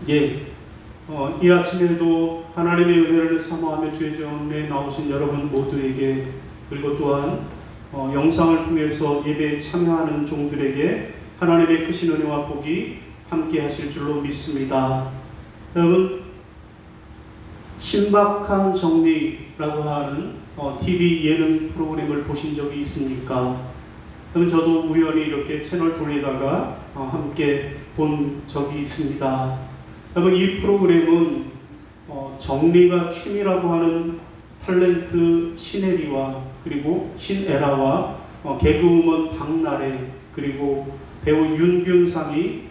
예, 이 아침에도 하나님의 은혜를 사모하며 주의 전에 나오신 여러분 모두에게, 그리고 또한 영상을 통해서 예배에 참여하는 종들에게 하나님의 크신 은혜와 복이 함께 하실 줄로 믿습니다. 여러분, 신박한 정리라고 하는 TV 예능 프로그램을 보신 적이 있습니까? 그럼 저도 우연히 이렇게 채널 돌리다가 함께 본 적이 있습니다. 여러분, 이 프로그램은 정리가 취미라고 하는 탤런트 신혜리와 그리고 신에라와 개그우먼 박나래 그리고 배우 윤균상이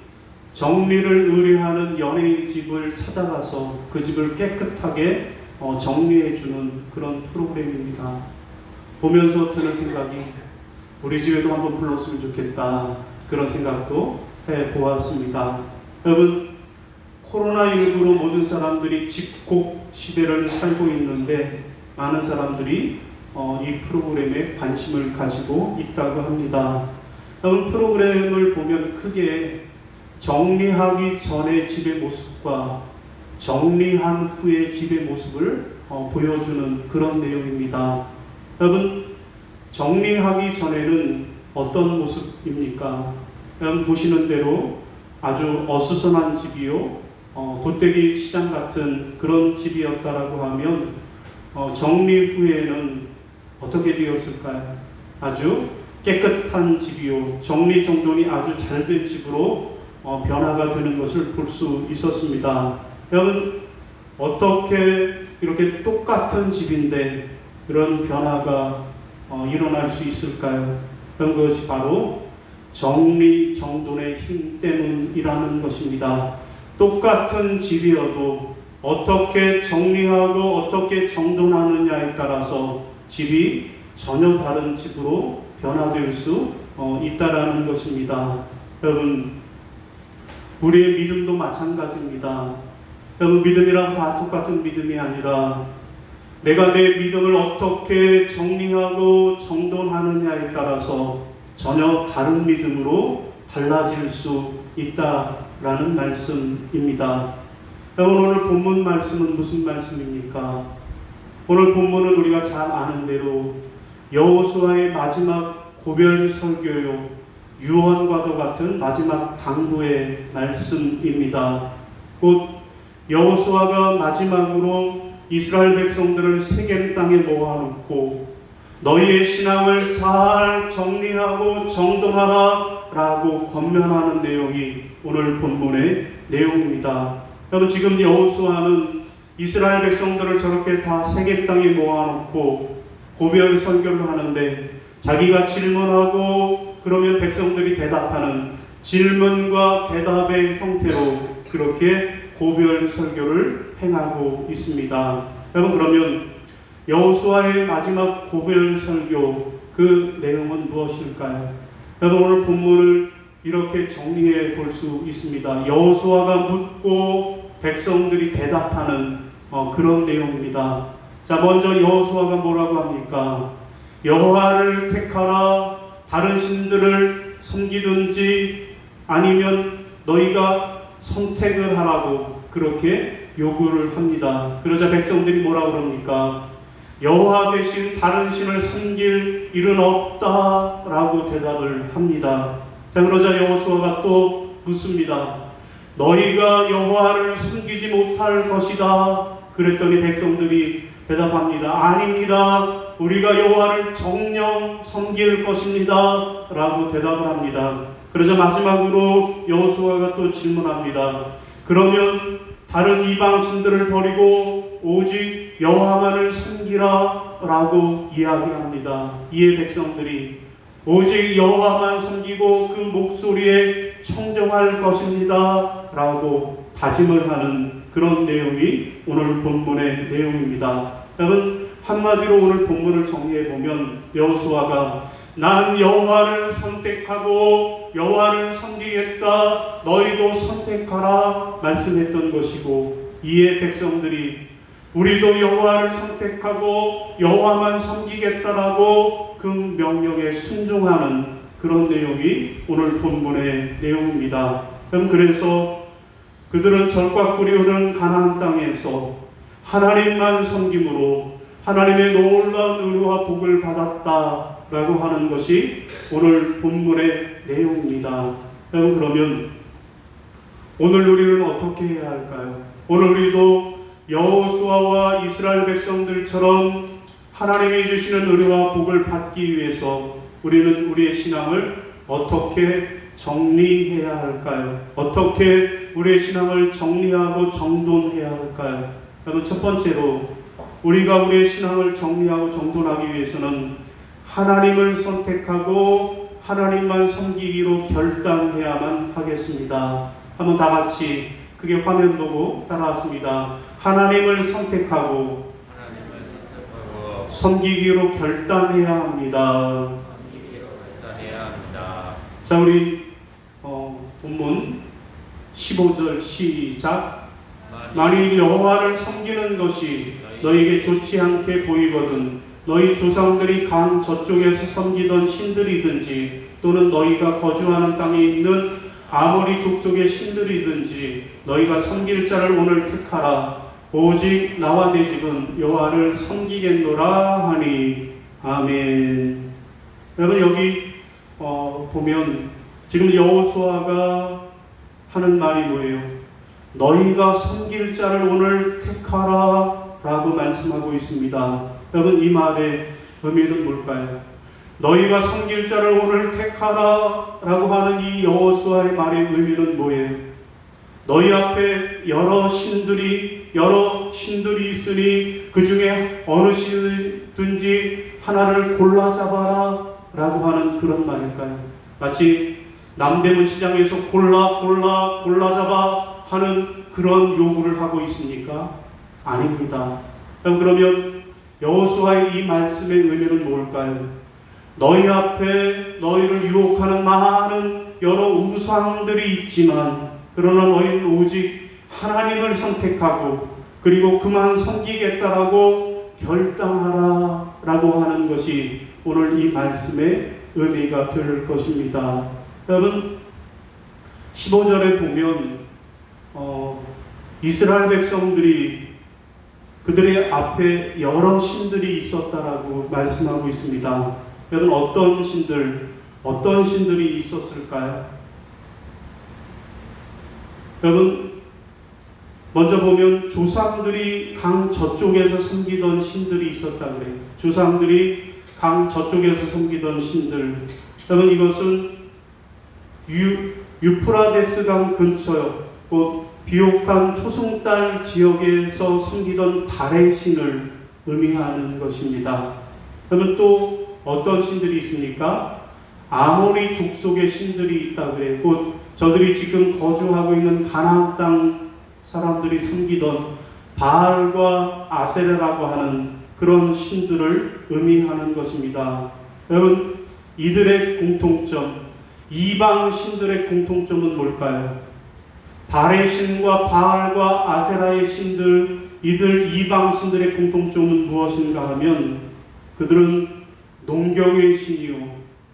정리를 의뢰하는 연예인 집을 찾아가서 그 집을 깨끗하게 정리해주는 그런 프로그램입니다. 보면서 드는 생각이, 우리 집에도 한번 불렀으면 좋겠다, 그런 생각도 해보았습니다. 여러분, 코로나19로 모든 사람들이 집콕 시대를 살고 있는데 많은 사람들이 이 프로그램에 관심을 가지고 있다고 합니다. 여러분, 프로그램을 보면 크게 정리하기 전의 집의 모습과 정리한 후의 집의 모습을 보여주는 그런 내용입니다. 여러분, 정리하기 전에는 어떤 모습입니까? 여러분, 보시는 대로 아주 어수선한 집이요, 돗대기 시장 같은 그런 집이었다라고 하면 정리 후에는 어떻게 되었을까요? 아주 깨끗한 집이요, 정리정돈이 아주 잘 된 집으로 변화가 되는 것을 볼 수 있었습니다. 여러분, 어떻게 이렇게 똑같은 집인데 이런 변화가 일어날 수 있을까요? 그런 것이 바로 정리정돈의 힘 때문이라는 것입니다. 똑같은 집이어도 어떻게 정리하고 어떻게 정돈하느냐에 따라서 집이 전혀 다른 집으로 변화될 수 있다라는 것입니다. 여러분, 우리의 믿음도 마찬가지입니다. 여러분, 믿음이란 다 똑같은 믿음이 아니라 내가 내 믿음을 어떻게 정리하고 정돈하느냐에 따라서 전혀 다른 믿음으로 달라질 수 있다라는 말씀입니다. 여러분, 오늘 본문 말씀은 무슨 말씀입니까? 오늘 본문은 우리가 잘 아는 대로 여호수아의 마지막 고별 설교요, 유언과도 같은 마지막 당부의 말씀입니다. 곧 여호수아가 마지막으로 이스라엘 백성들을 세겜 땅에 모아놓고 너희의 신앙을 잘 정리하고 정돈하라 라고 권면하는 내용이 오늘 본문의 내용입니다. 여러분, 지금 여호수아는 이스라엘 백성들을 저렇게 다 세겜 땅에 모아놓고 고별 설교를 하는데 자기가 질문하고 그러면 백성들이 대답하는 질문과 대답의 형태로 그렇게 고별 설교를 행하고 있습니다. 여러분, 그러면 여호수아의 마지막 고별 설교, 그 내용은 무엇일까요? 여러분, 오늘 본문을 이렇게 정리해 볼 수 있습니다. 여호수아가 묻고 백성들이 대답하는 그런 내용입니다. 자, 먼저 여호수아가 뭐라고 합니까? 여호와를 택하라, 다른 신들을 섬기든지 아니면 너희가 선택을 하라고 그렇게 요구를 합니다. 그러자 백성들이 뭐라고 그럽니까? 여호와 대신 다른 신을 섬길 일은 없다라고 대답을 합니다. 자, 그러자 여호수아가 또 묻습니다. 너희가 여호와를 섬기지 못할 것이다. 그랬더니 백성들이 대답합니다. 아닙니다. 우리가 여호와를 정녕 섬길 것입니다. 라고 대답을 합니다. 그러자 마지막으로 여호수아가 또 질문합니다. 그러면 다른 이방 신들을 버리고 오직 여호와만을 섬기라 라고 이야기합니다. 이에 백성들이 오직 여호와만 섬기고 그 목소리에 청정할 것입니다 라고 다짐을 하는 그런 내용이 오늘 본문의 내용입니다. 여러분, 한마디로 오늘 본문을 정리해보면 여호수아가 난 여호와를 선택하고 여호와를 섬기겠다, 너희도 선택하라 말씀했던 것이고, 이에 백성들이 우리도 여호와를 선택하고 여호와만 섬기겠다라고 그 명령에 순종하는 그런 내용이 오늘 본문의 내용입니다. 그럼 그래서 그들은 절과 꿀이 흐르는 가나안 땅에서 하나님만 섬김으로 하나님의 놀라운 은혜와 복을 받았다라고 하는 것이 오늘 본문의 내용입니다. 여러분, 그러면 오늘 우리는 어떻게 해야 할까요? 오늘 우리도 여호수아와 이스라엘 백성들처럼 하나님이 주시는 은혜와 복을 받기 위해서 우리는 우리의 신앙을 어떻게 정리해야 할까요? 어떻게 우리의 신앙을 정리하고 정돈해야 할까요? 여러분, 첫 번째로 우리가 우리의 신앙을 정리하고 정돈하기 위해서는 하나님을 선택하고 하나님만 섬기기로 결단해야만 하겠습니다. 한번 다 같이 크게 화면 보고 따라하십니다. 하나님을 선택하고 섬기기로 결단해야 합니다. 자, 우리 본문 15절 시작. 만일 여호와를 섬기는 것이 너에게 좋지 않게 보이거든 너희 조상들이 강 저쪽에서 섬기던 신들이든지 또는 너희가 거주하는 땅에 있는 아모리 족속의 신들이든지 너희가 섬길 자를 오늘 택하라. 오직 나와 내 집은 여호와를 섬기겠노라 하니. 아멘. 여러분, 여기 보면 지금 여호수아가 하는 말이 뭐예요? 너희가 섬길 자를 오늘 택하라 라고 말씀하고 있습니다. 여러분, 이 말의 의미는 뭘까요? 너희가 섬길 자를 오늘 택하라 라고 하는 이 여호수아의 말의 의미는 뭐예요? 너희 앞에 여러 신들이 있으니 그 중에 어느 신이든지 하나를 골라 잡아라 라고 하는 그런 말일까요? 마치 남대문 시장에서 골라 잡아 하는 그런 요구를 하고 있습니까? 아닙니다. 그러면 여호수아의 이 말씀의 의미는 뭘까요? 너희 앞에 너희를 유혹하는 많은 여러 우상들이 있지만 그러나 너희는 오직 하나님을 선택하고 그리고 그만 섬기겠다라고 결단하라 라고 하는 것이 오늘 이 말씀의 의미가 될 것입니다. 여러분, 15절에 보면 이스라엘 백성들이 그들의 앞에 여러 신들이 있었다라고 말씀하고 있습니다. 여러분, 어떤 신들이 있었을까요? 여러분, 먼저 보면 조상들이 강 저쪽에서 섬기던 신들이 있었다 그래요. 조상들이 강 저쪽에서 섬기던 신들. 여러분, 이것은 유프라데스 강 근처 곧 비옥한 초승달 지역에서 섬기던 달의 신을 의미하는 것입니다. 그러면 또 어떤 신들이 있습니까? 아모리 족속의 신들이 있다 그래요. 곧 저들이 지금 거주하고 있는 가나안 땅 사람들이 섬기던 바알과 아세라라고 하는 그런 신들을 의미하는 것입니다. 여러분, 이들의 공통점, 이방 신들의 공통점은 뭘까요? 달의 신과 바알과 아세라의 신들, 이들 이방 신들의 공통점은 무엇인가 하면 그들은 농경의 신이요,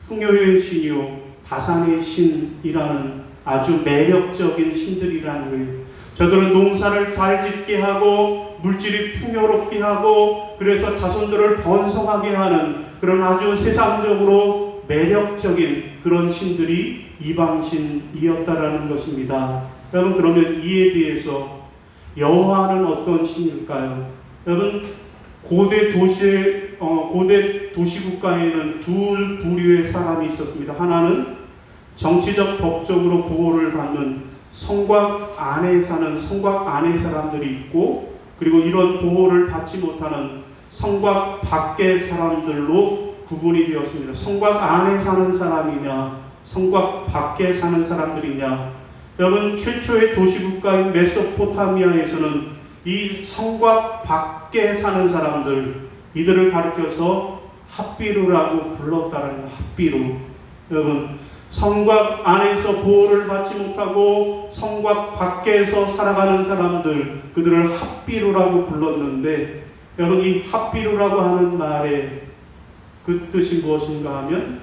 풍요의 신이요, 다산의 신이라는 아주 매력적인 신들이라는 거예요. 저들은 농사를 잘 짓게 하고 물질이 풍요롭게 하고 그래서 자손들을 번성하게 하는 그런 아주 세상적으로 매력적인 그런 신들이 이방신이었다라는 것입니다. 여러분, 그러면 이에 비해서 여호와는 어떤 신일까요? 여러분, 고대 도시국가에는 두 부류의 사람이 있었습니다. 하나는 정치적 법적으로 보호를 받는 성곽 안에 사는 성곽 안의 사람들이 있고, 그리고 이런 보호를 받지 못하는 성곽 밖의 사람들로 구분이 되었습니다. 성곽 안에 사는 사람이냐, 성곽 밖에 사는 사람들이냐. 여러분, 최초의 도시국가인 메소포타미아에서는 이 성곽 밖에 사는 사람들, 이들을 가리켜서 핫비루라고 불렀다는 핫비루. 여러분, 성곽 안에서 보호를 받지 못하고 성곽 밖에서 살아가는 사람들, 그들을 핫비루라고 불렀는데, 여러분, 이 핫비루라고 하는 말의 그 뜻이 무엇인가 하면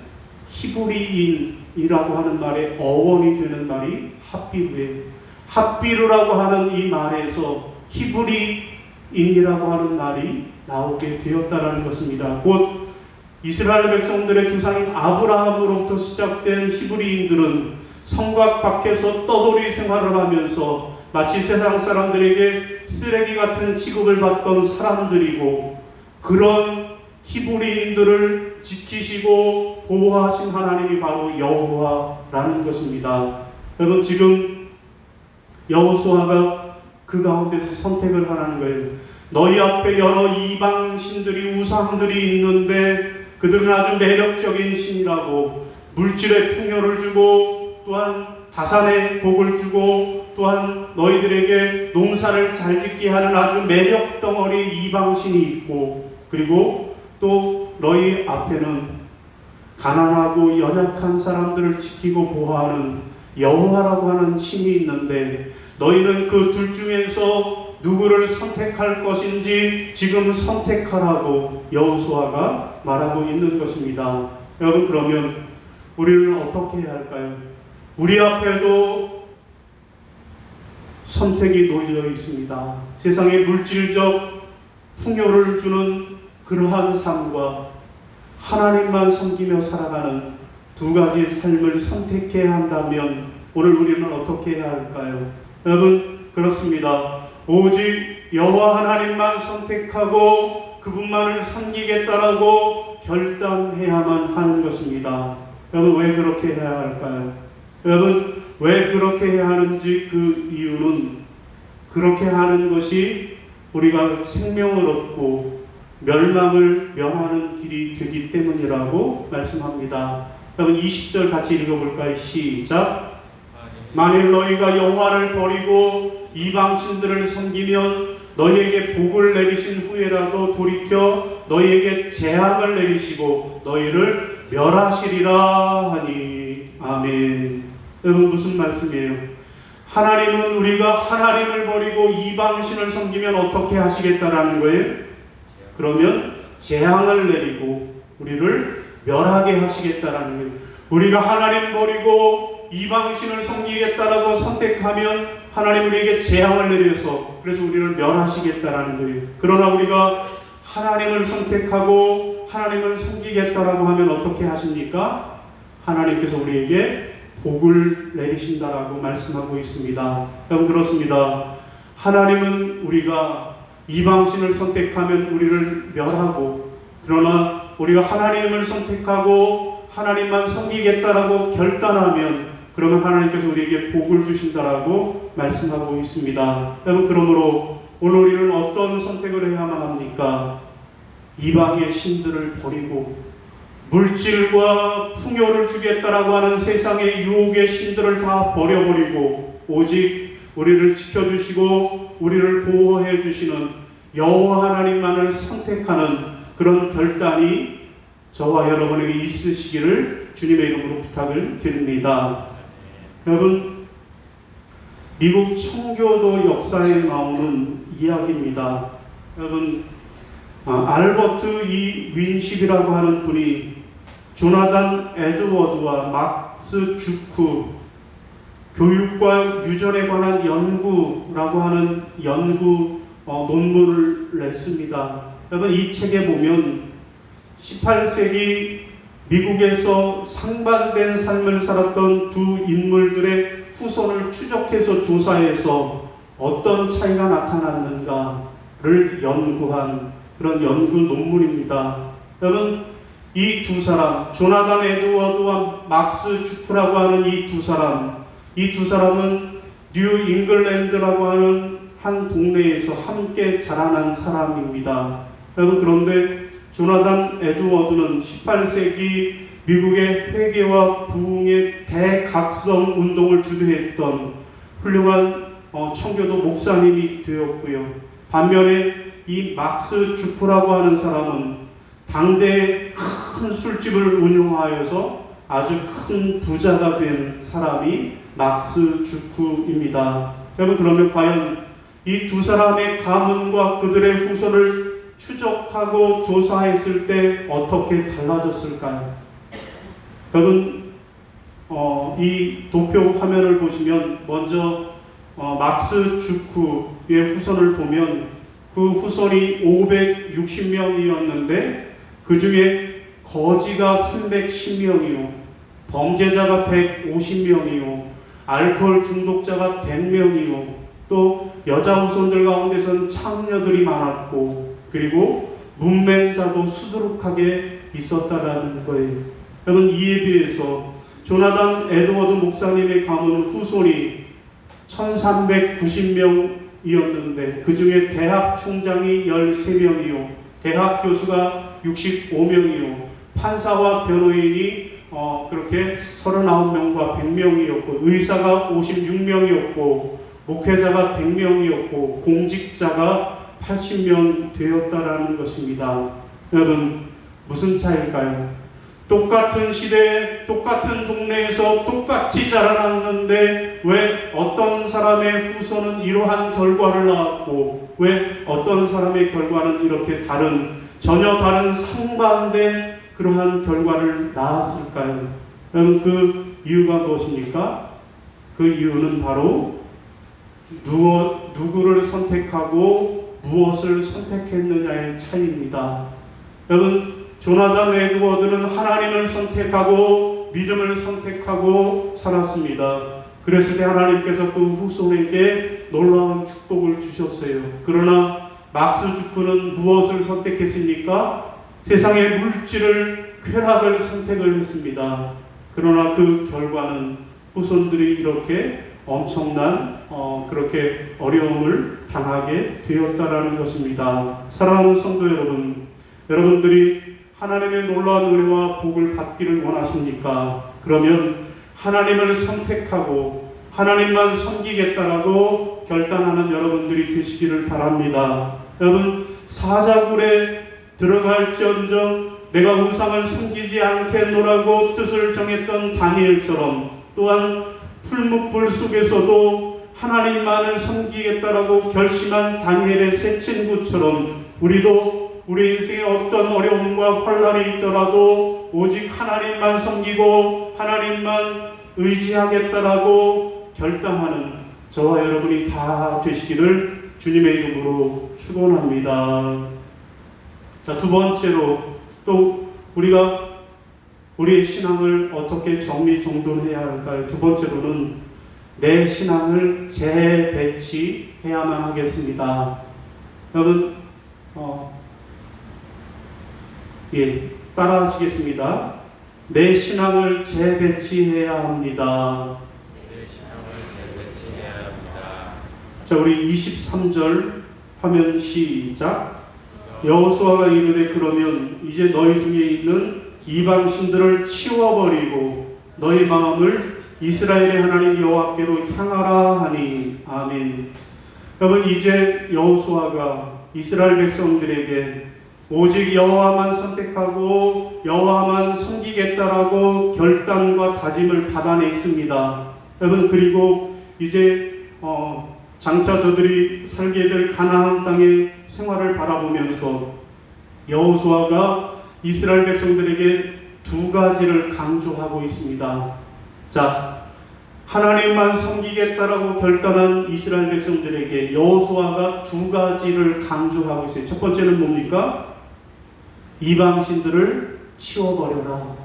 히브리인이라고 하는 말의 어원이 되는 말이 핫비루예요. 핫비루라고 하는 이 말에서 히브리인이라고 하는 말이 나오게 되었다라는 것입니다. 곧 이스라엘 백성들의 주상인 아브라함으로부터 시작된 히브리인들은 성곽 밖에서 떠돌이 생활을 하면서 마치 세상 사람들에게 쓰레기 같은 취급을 받던 사람들이고, 그런 히브리인들을 지키시고 보호하신 하나님이 바로 여호와라는 것입니다. 여러분, 지금 여호수아가 그 가운데서 선택을 하라는 거예요. 너희 앞에 여러 이방신들이, 우상들이 있는데 그들은 아주 매력적인 신이라고 물질의 풍요를 주고, 또한 다산의 복을 주고, 또한 너희들에게 농사를 잘 짓게 하는 아주 매력 덩어리 이방신이 있고, 그리고 또 너희 앞에는 가난하고 연약한 사람들을 지키고 보호하는 여호와라고 하는 신이 있는데, 너희는 그 둘 중에서 누구를 선택할 것인지 지금 선택하라고 여호수아가 말하고 있는 것입니다. 여러분, 그러면 우리는 어떻게 해야 할까요? 우리 앞에도 선택이 놓여져 있습니다. 세상의 물질적 풍요를 주는 그러한 삶과 하나님만 섬기며 살아가는 두 가지 삶을 선택해야 한다면 오늘 우리는 어떻게 해야 할까요? 여러분, 그렇습니다. 오직 여호와 하나님만 선택하고 그분만을 섬기겠다라고 결단해야만 하는 것입니다. 여러분, 왜 그렇게 해야 할까요? 여러분, 왜 그렇게 해야 하는지 그 이유는, 그렇게 하는 것이 우리가 생명을 얻고 멸망을 면하는 길이 되기 때문이라고 말씀합니다. 여러분, 20절 같이 읽어볼까요? 시작. 만일 너희가 여호와를 버리고 이방신들을 섬기면 너희에게 복을 내리신 후에라도 돌이켜 너희에게 재앙을 내리시고 너희를 멸하시리라 하니. 아멘. 여러분, 무슨 말씀이에요? 하나님은 우리가 하나님을 버리고 이방신을 섬기면 어떻게 하시겠다라는 거예요? 그러면 재앙을 내리고 우리를 멸하게 하시겠다라는 거예요. 우리가 하나님 버리고 이방신을 섬기겠다라고 선택하면 하나님 우리에게 재앙을 내려서, 그래서 우리를 멸하시겠다라는 거예요. 그러나 우리가 하나님을 선택하고 하나님을 섬기겠다라고 하면 어떻게 하십니까? 하나님께서 우리에게 복을 내리신다라고 말씀하고 있습니다. 여러분, 그렇습니다. 하나님은 우리가 이방신을 선택하면 우리를 멸하고, 그러나 우리가 하나님을 선택하고 하나님만 섬기겠다라고 결단하면 그러면 하나님께서 우리에게 복을 주신다라고 말씀하고 있습니다. 여러분, 그러므로 오늘 우리는 어떤 선택을 해야만 합니까? 이방의 신들을 버리고 물질과 풍요를 주겠다라고 하는 세상의 유혹의 신들을 다 버려버리고 오직 우리를 지켜주시고 우리를 보호해 주시는 여호와 하나님만을 선택하는 그런 결단이 저와 여러분에게 있으시기를 주님의 이름으로 부탁을 드립니다. 여러분, 미국 청교도 역사에 나오는 이야기입니다. 여러분, 알버트 이 윈십이라고 하는 분이 조나단 에드워드와 막스 주크 교육과 유전에 관한 연구라고 하는 연구 논문을 냈습니다. 여러분, 이 책에 보면 18세기 미국에서 상반된 삶을 살았던 두 인물들의 후손을 추적해서 조사해서 어떤 차이가 나타났는가를 연구한 그런 연구 논문입니다. 여러분, 이 두 사람, 조나단 에드워드와 막스 주프라고 하는 이 두 사람은 뉴 잉글랜드라고 하는 한 동네에서 함께 자라난 사람입니다. 여러분, 그런데 조나단 에드워드는 18세기 미국의 회계와 부흥의 대각성 운동을 주도했던 훌륭한 청교도 목사님이 되었고요. 반면에 이 막스 주프라고 하는 사람은 당대의 큰 술집을 운영하여서 아주 큰 부자가 된 사람이 막스 주프입니다. 여러분, 그러면 과연 이 두 사람의 가문과 그들의 후손을 추적하고 조사했을 때 어떻게 달라졌을까요? 여러분, 이 도표 화면을 보시면 먼저 막스 주크의 후손을 보면 그 후손이 560명이었는데 그 중에 거지가 310명이요, 범죄자가 150명이요, 알코올 중독자가 100명이요, 또 여자 후손들 가운데선 창녀들이 많았고, 그리고 문맹자도 수두룩하게 있었다라는 거예요. 여러분, 이에 비해서 조나단 에드워드 목사님의 가문 후손이 1390명이었는데 그 중에 대학 총장이 13명이요, 대학 교수가 65명이요, 판사와 변호인이 그렇게 39명과 100명이었고, 의사가 56명이었고, 목회자가 100명이었고, 공직자가 80명 되었다라는 것입니다. 여러분, 무슨 차이일까요? 똑같은 시대에 똑같은 동네에서 똑같이 자라났는데 왜 어떤 사람의 후손은 이러한 결과를 낳았고 왜 어떤 사람의 결과는 이렇게 전혀 다른 상반된 그러한 결과를 낳았을까요? 여러분, 그 이유가 무엇입니까? 그 이유는 바로 누구를 선택하고 무엇을 선택했느냐의 차이입니다. 여러분, 조나단 에드워드는 하나님을 선택하고 믿음을 선택하고 살았습니다. 그랬을 때 하나님께서 그 후손에게 놀라운 축복을 주셨어요. 그러나 막스 주크는 무엇을 선택했습니까? 세상의 물질을, 쾌락을 선택을 했습니다. 그러나 그 결과는 후손들이 이렇게 엄청난 그렇게 어려움을 당하게 되었다라는 것입니다. 사랑하는 성도 여러분, 여러분들이 하나님의 놀라운 은혜와 복을 받기를 원하십니까? 그러면 하나님을 선택하고 하나님만 섬기겠다라고 결단하는 여러분들이 되시기를 바랍니다. 여러분, 사자굴에 들어갈지언정 내가 우상을 섬기지 않겠노라고 뜻을 정했던 다니엘처럼, 또한 풀무불 속에서도 하나님만을 섬기겠다라고 결심한 다니엘의 세 친구처럼 우리도 우리 인생에 어떤 어려움과 환난이 있더라도 오직 하나님만 섬기고 하나님만 의지하겠다라고 결단하는 저와 여러분이 다 되시기를 주님의 이름으로 축원합니다. 자, 두 번째로 또 우리가 우리의 신앙을 어떻게 정리정돈해야 할까요? 두 번째로는 내 신앙을 재배치해야만 하겠습니다. 여러분, 따라 하시겠습니다. 내 신앙을 재배치해야 합니다. 내 신앙을 재배치해야 합니다. 자, 우리 23절 화면 시작. 여호수아가 이르되 그러면 이제 너희 중에 있는 이방신들을 치워버리고 너희 마음을 이스라엘의 하나님 여호와께로 향하라 하니. 아멘. 여러분, 이제 여호수아가 이스라엘 백성들에게 오직 여호와만 선택하고 여호와만 섬기겠다라고 결단과 다짐을 받아냈습니다. 여러분, 그리고 이제 장차 저들이 살게 될 가나안 땅의 생활을 바라보면서 여호수아가 이스라엘 백성들에게 두 가지를 강조하고 있습니다. 자, 하나님만 섬기겠다라고 결단한 이스라엘 백성들에게 여호수아가 두 가지를 강조하고 있어요. 첫 번째는 뭡니까? 이방신들을 치워버려라.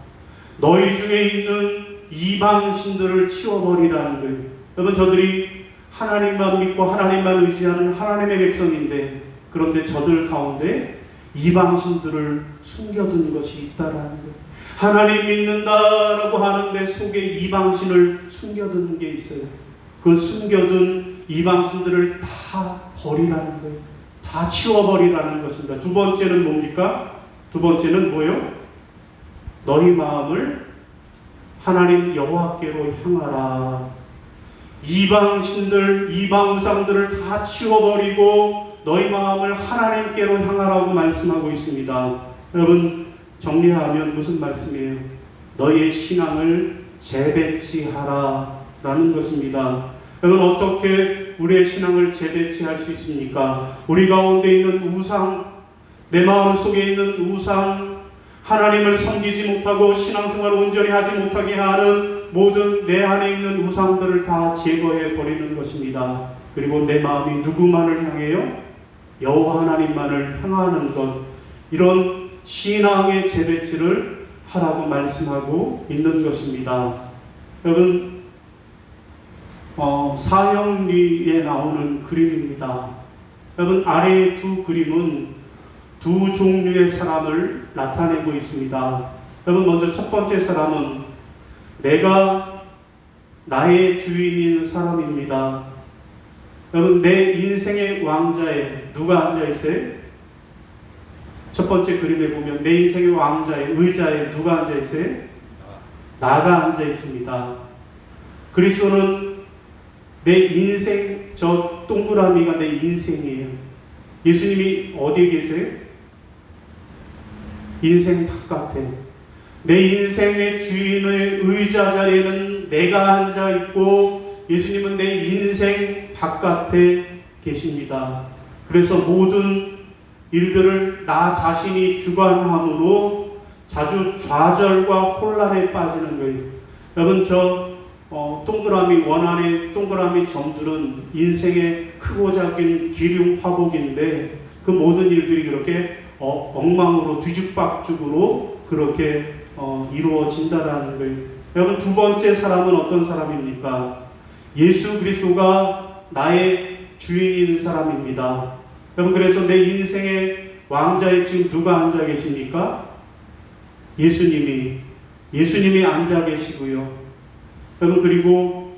너희 중에 있는 이방신들을 치워버리라는 거예요. 여러분, 저들이 하나님만 믿고 하나님만 의지하는 하나님의 백성인데, 그런데 저들 가운데 이방신들을 숨겨둔 것이 있다라는 거예요. 하나님 믿는다라고 하는데 속에 이방신을 숨겨둔 게 있어요. 그 숨겨둔 이방신들을 다 버리라는 거예요. 다 치워버리라는 것입니다. 두 번째는 뭡니까? 두 번째는 뭐예요? 너희 마음을 하나님 여호와께로 향하라. 이방신들, 이방우상들을 다 치워버리고 너희 마음을 하나님께로 향하라고 말씀하고 있습니다. 여러분, 정리하면 무슨 말씀이에요? 너희의 신앙을 재배치하라 라는 것입니다. 여러분, 어떻게 우리의 신앙을 재배치할 수 있습니까? 우리 가운데 있는 우상, 내 마음 속에 있는 우상, 하나님을 섬기지 못하고 신앙생활을 온전히 하지 못하게 하는 모든 내 안에 있는 우상들을 다 제거해 버리는 것입니다. 그리고 내 마음이 누구만을 향해요? 여호와 하나님만을 향하는 것, 이런 신앙의 재배치를 하라고 말씀하고 있는 것입니다. 여러분, 사형리에 나오는 그림입니다. 여러분, 아래의 두 그림은 두 종류의 사람을 나타내고 있습니다. 여러분, 먼저 첫 번째 사람은 내가 나의 주인인 사람입니다. 여러분, 내 인생의 왕자에 누가 앉아 있어요? 첫 번째 그림에 보면 내 인생의 왕자의 의자에 누가 앉아 있어요? 나가 앉아 있습니다. 그리스도는 내 인생, 저 동그라미가 내 인생이에요. 예수님이 어디에 계세요? 인생 바깥에. 내 인생의 주인의 의자 자리에는 내가 앉아 있고 예수님은 내 인생 바깥에 계십니다. 그래서 모든 일들을 나 자신이 주관함으로 자주 좌절과 혼란에 빠지는 거예요. 여러분, 저 동그라미 원안의 동그라미 점들은 인생의 크고 작은 기륭 화복인데 그 모든 일들이 그렇게 엉망으로 뒤죽박죽으로 그렇게 이루어진다라는 거예요. 여러분, 두 번째 사람은 어떤 사람입니까? 예수 그리스도가 나의 주인인 사람입니다. 여러분, 그래서 내 인생의 왕자에 지금 누가 앉아 계십니까? 예수님이 앉아 계시고요. 여러분, 그리고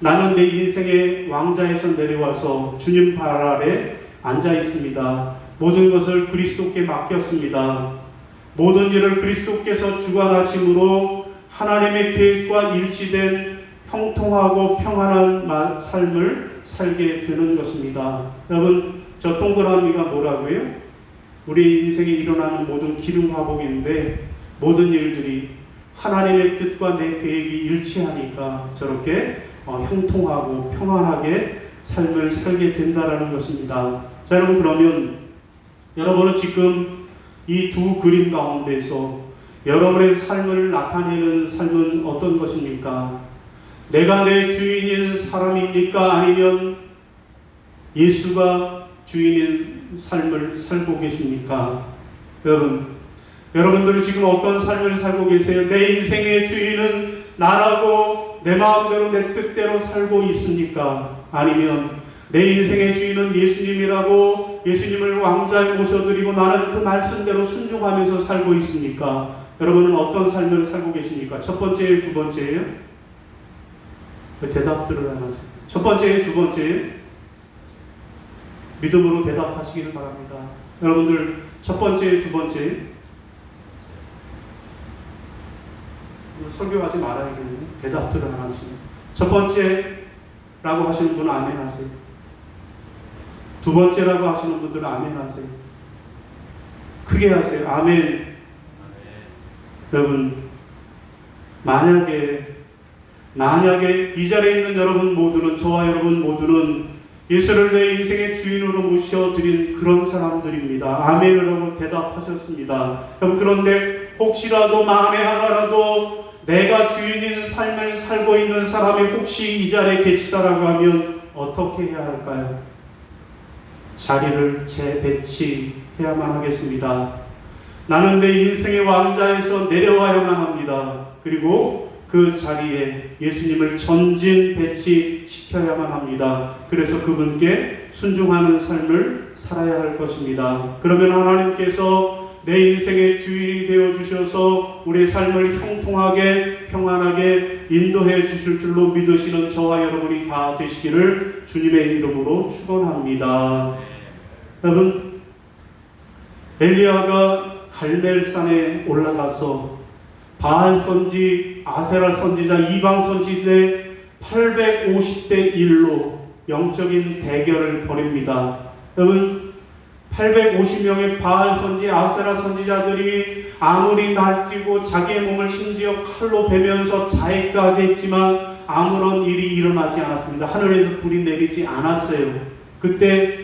나는 내 인생의 왕자에서 내려와서 주님 발 아래 앉아 있습니다. 모든 것을 그리스도께 맡겼습니다. 모든 일을 그리스도께서 주관하심으로 하나님의 계획과 일치된 형통하고 평안한 삶을 살게 되는 것입니다. 여러분, 저 동그라미가 뭐라고요? 우리 인생에 일어나는 모든 기름화복인데 모든 일들이 하나님의 뜻과 내 계획이 일치하니까 저렇게 형통하고 평안하게 삶을 살게 된다라는 것입니다. 자, 여러분, 그러면 여러분은 지금 이 두 그림 가운데서 여러분의 삶을 나타내는 삶은 어떤 것입니까? 내가 내 주인인 사람입니까? 아니면 예수가 주인인 삶을 살고 계십니까? 여러분들은 지금 어떤 삶을 살고 계세요? 내 인생의 주인은 나라고 내 마음대로 내 뜻대로 살고 있습니까? 아니면 내 인생의 주인은 예수님이라고 예수님을 왕자에 모셔드리고 나는 그 말씀대로 순종하면서 살고 있습니까? 여러분은 어떤 삶을 살고 계십니까? 첫 번째예요? 두 번째예요? 대답들을 안 하세요. 첫 번째예요? 두 번째예요? 믿음으로 대답하시기를 바랍니다. 여러분들 첫 번째예요? 두 번째예요? 설교하지 말아야겠네요. 대답들을 안 하시네. 첫 번째라고 하시는 분은 아멘 하세요. 두 번째라고 하시는 분들은 아멘 하세요. 크게 하세요. 아멘. 여러분, 만약에 이 자리에 있는 여러분 모두는, 저와 여러분 모두는 예수를 내 인생의 주인으로 모셔드린 그런 사람들입니다. 아멘이라고 대답하셨습니다. 그런데 혹시라도 만에 하나라도 내가 주인인 삶을 살고 있는 사람이 혹시 이 자리에 계시다라고 하면 어떻게 해야 할까요? 자리를 재배치해야만 하겠습니다. 나는 내 인생의 왕자에서 내려와야만 합니다. 그리고 그 자리에 예수님을 전진 배치시켜야만 합니다. 그래서 그분께 순종하는 삶을 살아야 할 것입니다. 그러면 하나님께서 내 인생의 주인이 되어주셔서 우리의 삶을 형통하게 평안하게 인도해 주실 줄로 믿으시는 저와 여러분이 다 되시기를 주님의 이름으로 축원합니다. 여러분, 엘리야가 갈멜산에 올라가서 바알 선지, 아세라 선지자, 이방 선지대 850대 1로 영적인 대결을 벌입니다. 여러분, 850명의 바알 선지, 아세라 선지자들이 아무리 날뛰고 자기의 몸을 심지어 칼로 베면서 자해까지 했지만 아무런 일이 일어나지 않았습니다. 하늘에서 불이 내리지 않았어요. 그때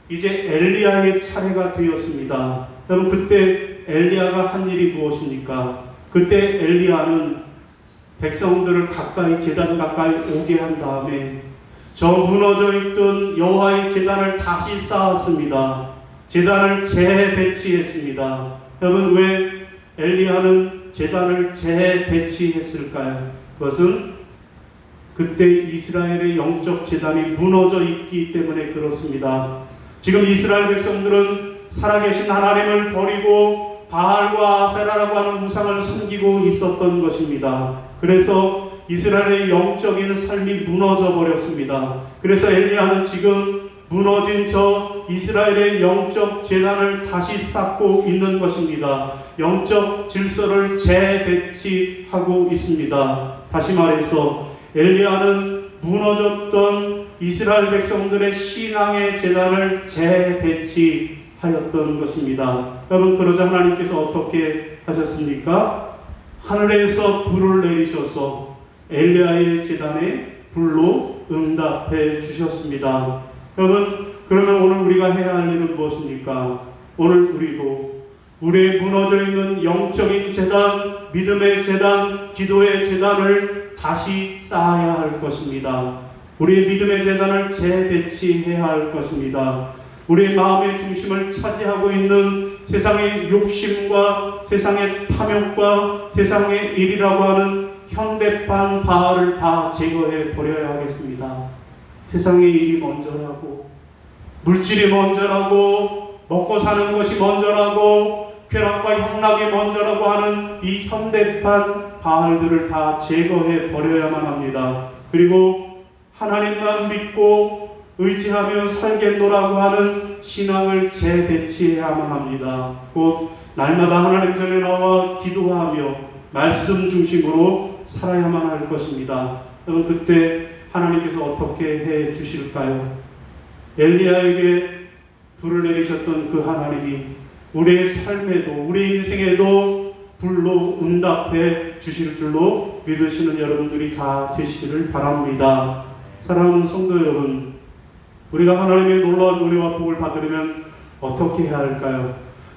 이제 엘리야의 차례가 되었습니다. 여러분, 그때 엘리야가 한 일이 무엇입니까? 그때 엘리야는 백성들을 가까이 제단 가까이 오게 한 다음에 저 무너져 있던 여호와의 제단을 다시 쌓았습니다. 제단을 재배치했습니다. 여러분, 왜 엘리야는 제단을 재배치했을까요? 그것은 그때 이스라엘의 영적 제단이 무너져 있기 때문에 그렇습니다. 지금 이스라엘 백성들은 살아계신 하나님을 버리고 바알과 아세라라고 하는 우상을 섬기고 있었던 것입니다. 그래서 이스라엘의 영적인 삶이 무너져 버렸습니다. 그래서 엘리야는 지금 무너진 저 이스라엘의 영적 제단을 다시 쌓고 있는 것입니다. 영적 질서를 재배치하고 있습니다. 다시 말해서 엘리야는 무너졌던 이스라엘 백성들의 신앙의 제단을 재배치하였던 것입니다. 여러분, 그러자 하나님께서 어떻게 하셨습니까? 하늘에서 불을 내리셔서 엘리야의 제단에 불로 응답해 주셨습니다. 여러분, 그러면 오늘 우리가 해야 할 일은 무엇입니까? 오늘 우리도 우리의 무너져 있는 영적인 제단, 믿음의 제단, 기도의 제단을 다시 쌓아야 할 것입니다. 우리의 믿음의 제단을 재배치해야 할 것입니다. 우리의 마음의 중심을 차지하고 있는 세상의 욕심과 세상의 탐욕과 세상의 일이라고 하는 현대판 바알을 다 제거해 버려야 하겠습니다. 세상의 일이 먼저라고, 물질이 먼저라고, 먹고 사는 것이 먼저라고, 쾌락과 향락이 먼저라고 하는 이 현대판 바알들을 다 제거해 버려야만 합니다. 그리고 하나님만 믿고 의지하며 살겠노라고 하는 신앙을 재배치해야만 합니다. 곧 날마다 하나님 전에 나와 기도하며 말씀 중심으로 살아야만 할 것입니다. 여러분, 그때 하나님께서 어떻게 해 주실까요? 엘리야에게 불을 내리셨던 그 하나님이 우리의 삶에도, 우리 인생에도 불로 응답해 주실 줄로 믿으시는 여러분들이 다 되시기를 바랍니다. 사랑하는 성도 여러분, 우리가 하나님의 놀라운 은혜와 복을 받으려면 어떻게 해야 할까요?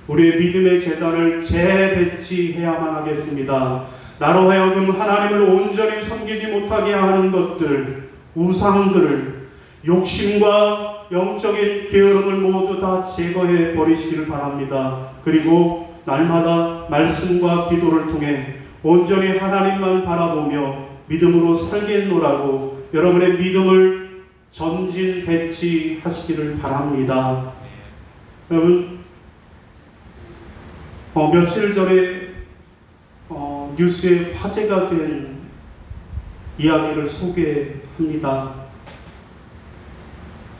우리의 믿음의 제단을 재배치해야만 하겠습니다. 나로 하여금 하나님을 온전히 섬기지 못하게 하는 것들, 우상들을, 욕심과 영적인 게으름을 모두 다 제거해 버리시기를 바랍니다. 그리고 날마다 말씀과 기도를 통해 온전히 하나님만 바라보며 믿음으로 살겠노라고 여러분의 믿음을 전진 배치하시기를 바랍니다. 여러분, 며칠 전에 뉴스에 화제가 된 이야기를 소개합니다.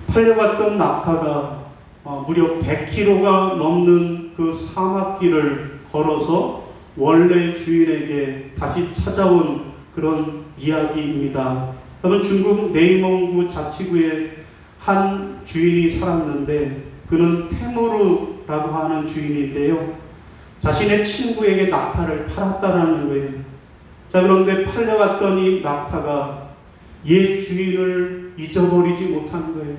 팔려갔던 낙타가 무려 100km가 넘는 그 사막길을 걸어서 원래 주인에게 다시 찾아온 그런 이야기입니다. 여러분, 중국 내이멍구 자치구에 한 주인이 살았는데 그는 테무르라고 하는 주인인데요. 자신의 친구에게 낙타를 팔았다라는 거예요. 자, 그런데 팔려갔던 이 낙타가 옛 주인을 잊어버리지 못한 거예요.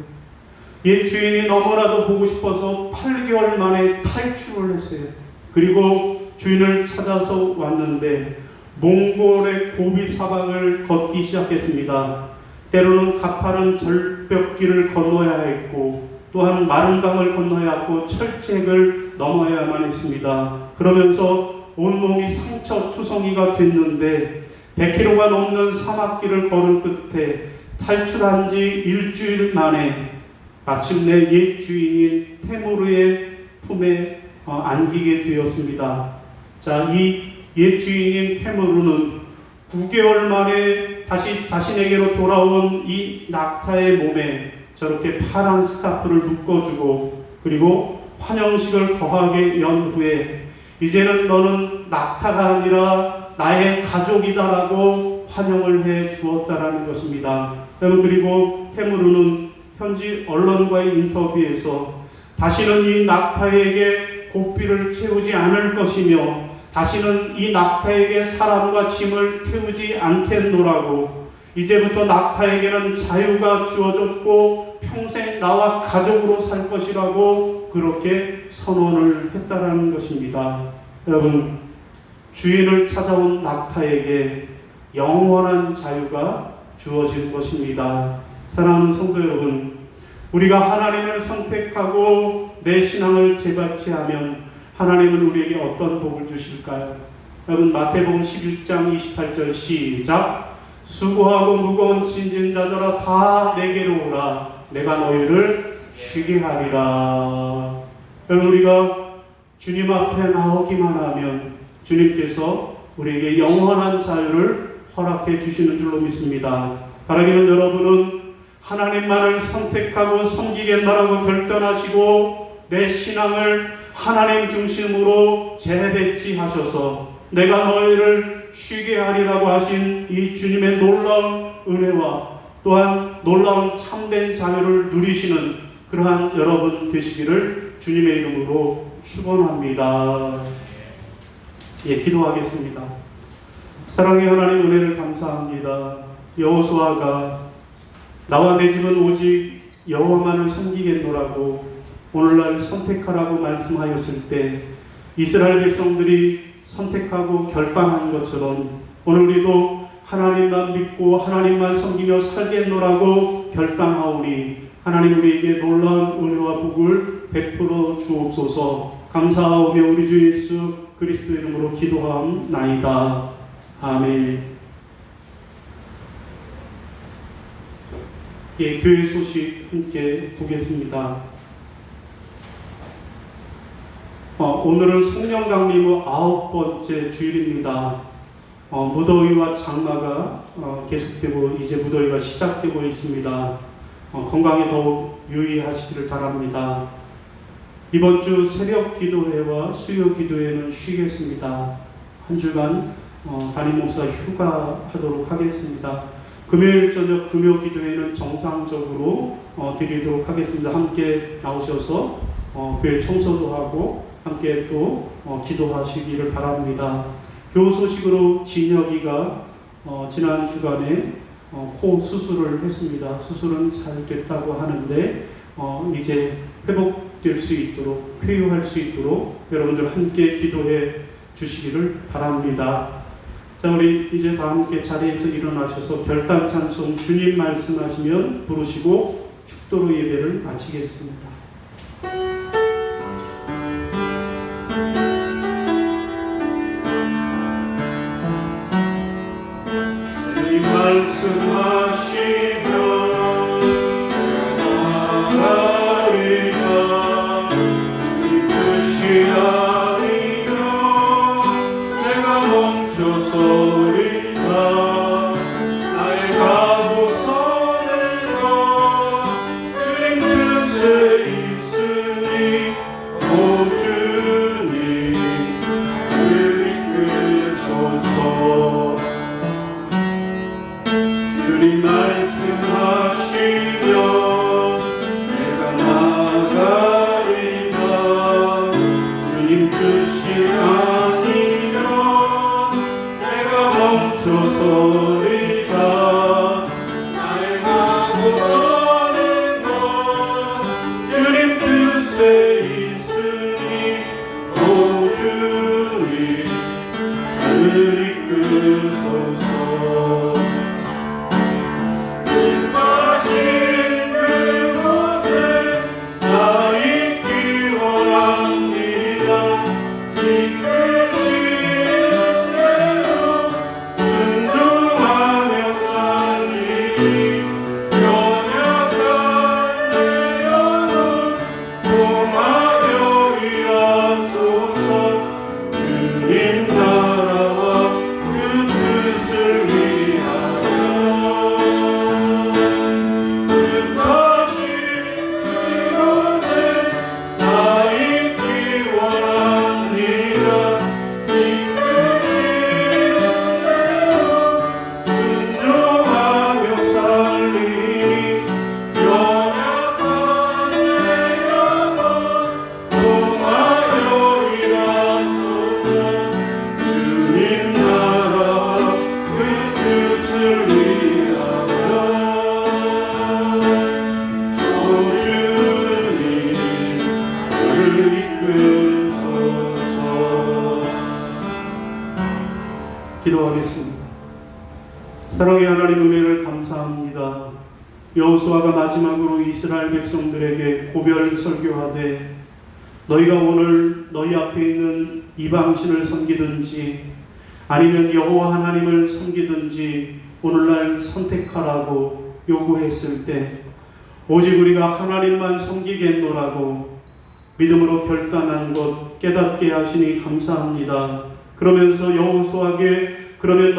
옛 주인이 너무나도 보고 싶어서 8개월 만에 탈출을 했어요. 그리고 주인을 찾아서 왔는데 몽골의 고비 사막을 걷기 시작했습니다. 때로는 가파른 절벽길을 건너야 했고 또한 마른 강을 건너야 했고 철책을 넘어야만 했습니다. 그러면서 온몸이 상처투성이가 됐는데 100km가 넘는 사막길을 걸은 끝에 탈출한 지 일주일 만에 마침내 옛 주인인 테무르의 품에 안기게 되었습니다. 자, 이 옛 주인인 테무르는 9개월 만에 다시 자신에게로 돌아온 이 낙타의 몸에 저렇게 파란 스카프를 묶어주고 그리고 환영식을 거하게 연 후에 이제는 너는 낙타가 아니라 나의 가족이다라고 환영을 해 주었다라는 것입니다. 여러분, 그리고 테무르는 현지 언론과의 인터뷰에서 다시는 이 낙타에게 고삐를 채우지 않을 것이며 다시는 이 낙타에게 사람과 짐을 태우지 않겠노라고, 이제부터 낙타에게는 자유가 주어졌고 평생 나와 가족으로 살 것이라고 그렇게 선언을 했다라는 것입니다. 여러분, 주인을 찾아온 낙타에게 영원한 자유가 주어질 것입니다. 사랑하는 성도 여러분, 우리가 하나님을 선택하고 내 신앙을 재발치하면 하나님은 우리에게 어떤 복을 주실까요? 여러분, 마태복음 11장 28절 시작. 수고하고 무거운 짐진 자들아 다 내게로 오라. 내가 너희를 쉬게 하리라. 여러분, 우리가 주님 앞에 나오기만 하면 주님께서 우리에게 영원한 자유를 허락해 주시는 줄로 믿습니다. 바라기는 여러분은 하나님만을 선택하고 섬기겠노라고 결단하시고 내 신앙을 하나님 중심으로 재배치하셔서 내가 너희를 쉬게 하리라고 하신 이 주님의 놀라운 은혜와 또한 놀라운 참된 자유를 누리시는 그러한 여러분 되시기를 주님의 이름으로 축원합니다. 예, 기도하겠습니다. 사랑의 하나님, 은혜를 감사합니다. 여호수아가 나와 내 집은 오직 여호와만을 섬기겠노라고 오늘날 선택하라고 말씀하였을 때 이스라엘 백성들이 선택하고 결단한 것처럼 오늘 우리도 하나님만 믿고 하나님만 섬기며 살겠노라고 결단하오니 하나님 우리에게 놀라운 은혜와 복을 베풀어 주옵소서. 감사하오며 우리 주 예수 그리스도 이름으로 기도하옵나이다. 아멘. 예, 교회 소식 함께 보겠습니다. 오늘은 성령 강림 후 9번째 주일입니다. 무더위와 장마가 계속되고 이제 무더위가 시작되고 있습니다. 건강에 더욱 유의하시기를 바랍니다. 이번 주 새벽 기도회와 수요 기도회는 쉬겠습니다. 한 주간 담임 목사 휴가하도록 하겠습니다. 금요일 저녁 금요 기도회는 정상적으로 드리도록 하겠습니다. 함께 나오셔서 교회 청소도 하고 함께 또 기도하시기를 바랍니다. 교우 소식으로 진혁이가 지난 주간에 코 수술을 했습니다. 수술은 잘 됐다고 하는데 이제 회복될 수 있도록 쾌유할 수 있도록 여러분들 함께 기도해 주시기를 바랍니다. 자, 우리 이제 다 함께 자리에서 일어나셔서 결단 찬송 주님 말씀하시면 부르시고 축도로 예배를 마치겠습니다. 주님 말씀하시면 나가리라. 주님 뜻이 아니면 내가 멈춰서리라. 나의 가고 서는 것 주님 뜻에 있으니 오 주님 이끌소서. 주님 사랑의 하나님 은혜를 감사합니다. 여호수아가 마지막으로 이스라엘 백성들에게 고별 설교하되 너희가 오늘 너희 앞에 있는 이방신을 섬기든지 아니면 여호와 하나님을 섬기든지 오늘날 선택하라고 요구했을 때 오직 우리가 하나님만 섬기겠노라고 믿음으로 결단한 것 깨닫게 하시니 감사합니다. 그러면서 여호수아에게 그러면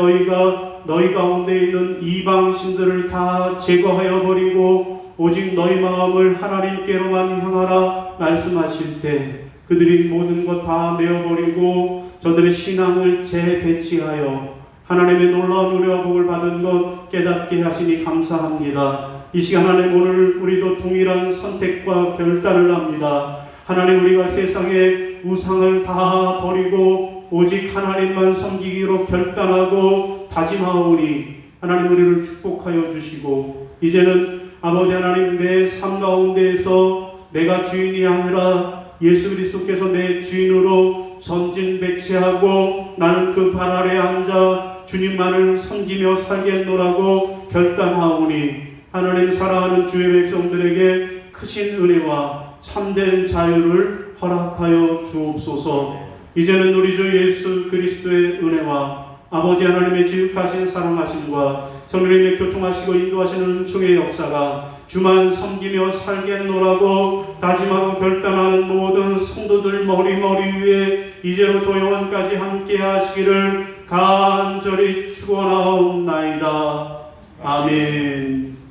너희 가운데 있는 이방신들을 다 제거하여 버리고 오직 너희 마음을 하나님께로만 향하라 말씀하실 때 그들이 모든 것 다 내어버리고 저들의 신앙을 재배치하여 하나님의 놀라운 은혜와 복을 받은 것 깨닫게 하시니 감사합니다. 이 시간 하나님 오늘 우리도 동일한 선택과 결단을 합니다. 하나님 우리가 세상의 우상을 다 버리고 오직 하나님만 섬기기로 결단하고 다짐하오니 하나님 우리를 축복하여 주시고 이제는 아버지 하나님 내 삶 가운데에서 내가 주인이 아니라 예수 그리스도께서 내 주인으로 전진배치하고 나는 그 발 아래 앉아 주님만을 섬기며 살겠노라고 결단하오니 하나님 사랑하는 주의 백성들에게 크신 은혜와 참된 자유를 허락하여 주옵소서. 이제는 우리 주 예수 그리스도의 은혜와 아버지 하나님의 지극하신 사랑하심과 성령님의 교통하시고 인도하시는 은총의 역사가 주만 섬기며 살겠노라고 다짐하고 결단하는 모든 성도들 머리 위에 이제로부터 영원까지 함께 하시기를 간절히 축원하옵나이다. 아멘.